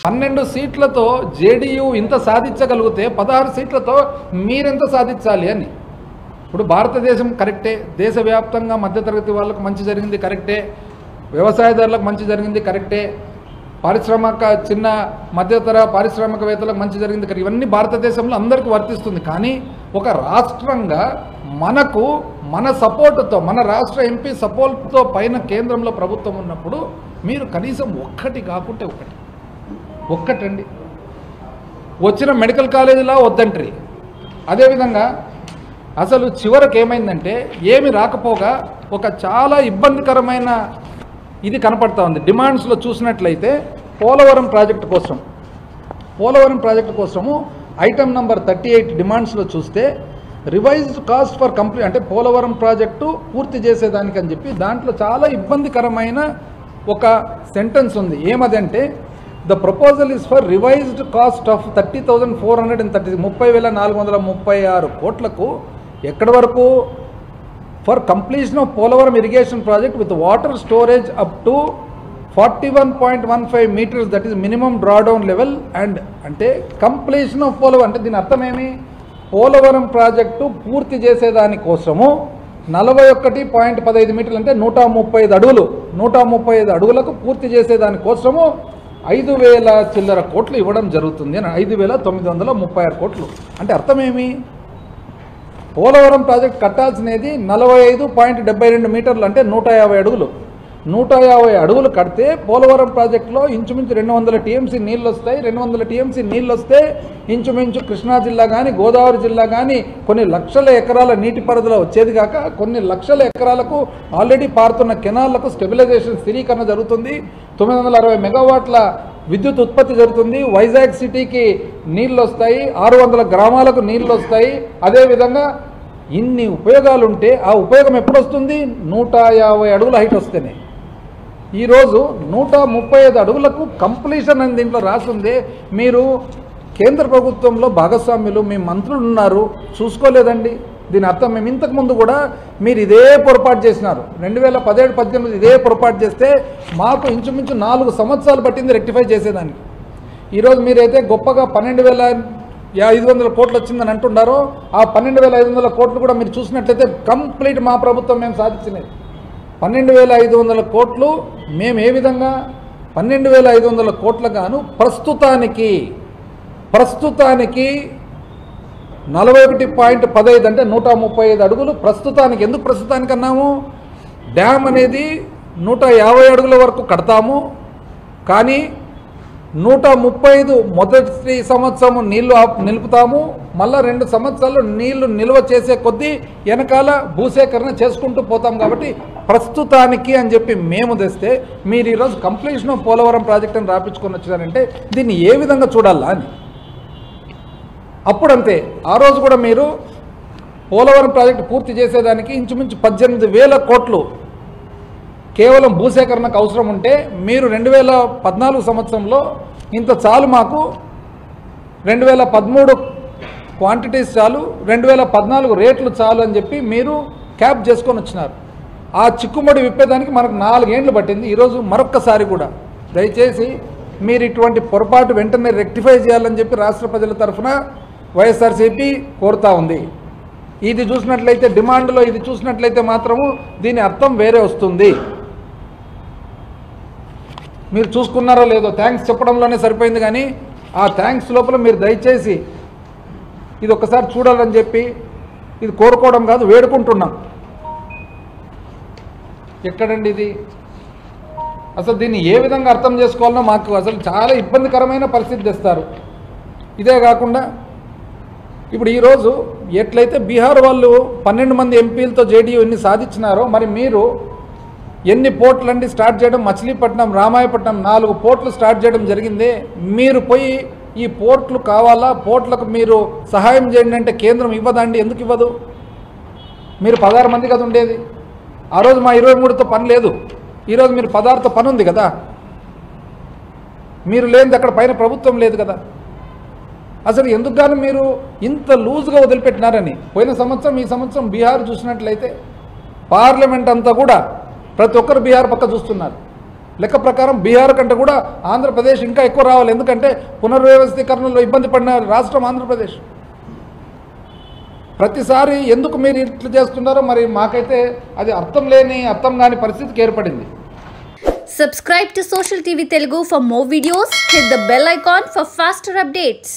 12 సీట్లతో జేడీయూ ఇంత సాధించగలిగితే 16 సీట్లతో మీరెంత సాధించాలి అని. ఇప్పుడు భారతదేశం కరెక్టే, దేశవ్యాప్తంగా మధ్యతరగతి వాళ్ళకు మంచి జరిగింది కరెక్టే, వ్యవసాయదారులకు మంచి జరిగింది కరెక్టే, చిన్న మధ్యతర పారిశ్రామికవేత్తలకు మంచి జరిగింది కరెక్ట్. ఇవన్నీ భారతదేశంలో అందరికీ వర్తిస్తుంది. కానీ ఒక రాష్ట్రంగా మనకు మన సపోర్టుతో, మన రాష్ట్ర ఎంపీ సపోర్ట్తో పైన కేంద్రంలో ప్రభుత్వం ఉన్నప్పుడు మీరు కనీసం ఒక్కటి కాకుంటే ఒక్కటండి. వచ్చిన మెడికల్ కాలేజీలా వద్దంటారు. అదేవిధంగా అసలు చివరికి ఏమైందంటే ఏమి రాకపోగా ఒక చాలా ఇబ్బందికరమైన ఇది కనపడతా ఉంది. డిమాండ్స్లో చూసినట్లయితే పోలవరం ప్రాజెక్టు కోసము ఐటమ్ నంబర్ 38 డిమాండ్స్లో చూస్తే రివైజ్డ్ కాస్ట్ ఫర్ కంప్లీట్ అంటే పోలవరం ప్రాజెక్టు పూర్తి చేసేదానికి అని చెప్పి దాంట్లో చాలా ఇబ్బందికరమైన ఒక సెంటెన్స్ ఉంది. ఏమదంటే the proposal is for revised cost of 30,430 30,436 కోట్లకు ఎక్కడి వరకు for completion of Polavaram irrigation project with water storage up to 41.15 metres that is minimum drawdown level and అంటే కంప్లీషన్ ఆఫ్ పోలవరం అంటే దీని అర్థమేమి, పోలవరం ప్రాజెక్టు పూర్తి చేసేదానికోసము 41.15 మీటర్లు అంటే 135 అడుగులు 135 అడుగులకు పూర్తి చేసేదానికోసము 5,000 చిల్లర కోట్లు ఇవ్వడం జరుగుతుంది అని 5,936 కోట్లు అంటే అర్థమేమి, పోలవరం ప్రాజెక్ట్ కట్టాల్సినది 45.72 మీటర్లు అంటే 150 అడుగులు 150 అడుగులు కడితే పోలవరం ప్రాజెక్టులో ఇంచుమించు 200 టీఎంసీ నీళ్ళు వస్తాయి. 200 టీఎంసీ నీళ్ళు వస్తే ఇంచుమించు కృష్ణా జిల్లా కానీ గోదావరి జిల్లా కానీ కొన్ని లక్షల ఎకరాల నీటి పరిధిలో వచ్చేది కాక కొన్ని లక్షల ఎకరాలకు ఆల్రెడీ పారుతున్న కెనాళ్లకు స్టెబిలైజేషన్ స్థిరీకరణ జరుగుతుంది. 960 మెగావాట్ల విద్యుత్ ఉత్పత్తి జరుగుతుంది. వైజాగ్ సిటీకి నీళ్ళు వస్తాయి, 600 గ్రామాలకు నీళ్ళు వస్తాయి. అదేవిధంగా ఇన్ని ఉపయోగాలుంటే ఆ ఉపయోగం ఎప్పుడు వస్తుంది, 150 అడుగుల హైట్ వస్తేనే. ఈరోజు 135 అడుగులకు కంప్లీషన్ అని దీంట్లో రాసిందే. మీరు కేంద్ర ప్రభుత్వంలో భాగస్వామ్యులు, మీ మంత్రులు ఉన్నారు, చూసుకోలేదండి. దీని అర్థం మేము ఇంతకుముందు కూడా మీరు ఇదే పొరపాటు చేసినారు. 2017-18 ఇదే పొరపాటు చేస్తే మాకు ఇంచుమించు 4 సంవత్సరాలు పట్టింది రెక్టిఫై చేసేదానికి. ఈరోజు మీరైతే గొప్పగా 12,500 కోట్లు వచ్చిందని అంటున్నారో ఆ 12,500 కోట్లు కూడా మీరు చూసినట్లయితే కంప్లీట్ మా ప్రభుత్వం మేము సాధించినది. 12,500 కోట్లు మేము ఏ విధంగా 12,500 కోట్ల గాను ప్రస్తుతానికి 41.15 అంటే 135 అడుగులు ప్రస్తుతానికి. ఎందుకు ప్రస్తుతానికి అన్నాము, డ్యామ్ అనేది 150 అడుగుల వరకు కడతాము కానీ 135 మొదటి సంవత్సరం నీళ్లు నిలుపుతాము, మళ్ళా 2 సంవత్సరాలు నీళ్లు నిల్వ చేసే కొద్దీ వెనకాల భూసేకరణ చేసుకుంటూ పోతాం. కాబట్టి ప్రస్తుతానికి అని చెప్పి మేము తెస్తే మీరు ఈరోజు కంప్లీషన్ ఆఫ్ పోలవరం ప్రాజెక్ట్ అని రాపించుకొని వచ్చారంటే దీన్ని ఏ విధంగా చూడాలా అని. అప్పుడంతే ఆ రోజు కూడా మీరు పోలవరం ప్రాజెక్టు పూర్తి చేసేదానికి ఇంచుమించు 18,000 కోట్లు కేవలం భూసేకరణకు అవసరం ఉంటే మీరు 2014 సంవత్సరంలో ఇంత చాలు, మాకు 2013 క్వాంటిటీస్ చాలు, 2014 రేట్లు చాలు అని చెప్పి మీరు క్యాప్ చేసుకొని వచ్చినారు. ఆ చిక్కుముడి విప్పేదానికి మనకు 4 ఏళ్ళు పట్టింది. ఈరోజు మరొక్కసారి కూడా దయచేసి మీరు ఇటువంటి పొరపాటు వెంటనే రెక్టిఫై చేయాలని చెప్పి రాష్ట్ర ప్రజల తరఫున వైఎస్ఆర్సీపీ కోరుతా ఉంది. ఇది చూసినట్లయితే డిమాండ్లో ఇది చూసినట్లయితే మాత్రము దీని అర్థం వేరే వస్తుంది. మీరు చూసుకున్నారో లేదో, థ్యాంక్స్ చెప్పడంలోనే సరిపోయింది కానీ ఆ థ్యాంక్స్ లోపల మీరు దయచేసి ఇది ఒక్కసారి చూడాలని చెప్పి ఇది కోరుకోవడం కాదు, వేడుకుంటున్నాం. ఎక్కడండి ఇది, అసలు దీన్ని ఏ విధంగా అర్థం చేసుకోవాలనో మాకు అసలు చాలా ఇబ్బందికరమైన పరిస్థితి తెస్తారు. ఇదే కాకుండా ఇప్పుడు ఈరోజు ఎట్లయితే బీహార్ వాళ్ళు 12 మంది ఎంపీలతో జేడీయూ ఎన్ని సాధించినారో మరి మీరు ఎన్ని పోర్టులండి స్టార్ట్ చేయడం, మచిలీపట్నం, రామాయపట్నం 4 పోర్టులు స్టార్ట్ చేయడం జరిగిందే. మీరు పోయి ఈ పోర్టులు కావాలా, పోర్టులకు మీరు సహాయం చేయండి అంటే కేంద్రం ఇవ్వదండి. ఎందుకు ఇవ్వదు? మీరు 16 మంది కదా ఉండేది ఆ రోజు, మా 23తో పని లేదు. ఈరోజు మీరు 16తో పని ఉంది కదా, మీరు లేనిది అక్కడ పైన ప్రభుత్వం లేదు కదా. అసలు ఎందుకు గాను మీరు ఇంత లూజ్గా వదిలిపెట్టినారని. పోయిన సంవత్సరం ఈ సంవత్సరం బీహార్ చూసినట్లయితే పార్లమెంట్ అంతా కూడా ప్రతి ఒక్కరు బీహార్ పక్క చూస్తున్నారు. లెక్క ప్రకారం బీహార్ కంటే కూడా ఆంధ్రప్రదేశ్ ఇంకా ఎక్కువ రావాలి. ఎందుకంటే పునర్వ్యవస్థీకరణలో ఇబ్బంది పడిన రాష్ట్రం ఆంధ్రప్రదేశ్. ప్రతిసారి ఎందుకు మీరు ఇట్లా చేస్తున్నారో మరి మాకైతే అది అర్థం కాని పరిస్థితికి ఏర్పడింది. Subscribe to Social TV Telugu for more videos. Hit the bell icon for faster updates.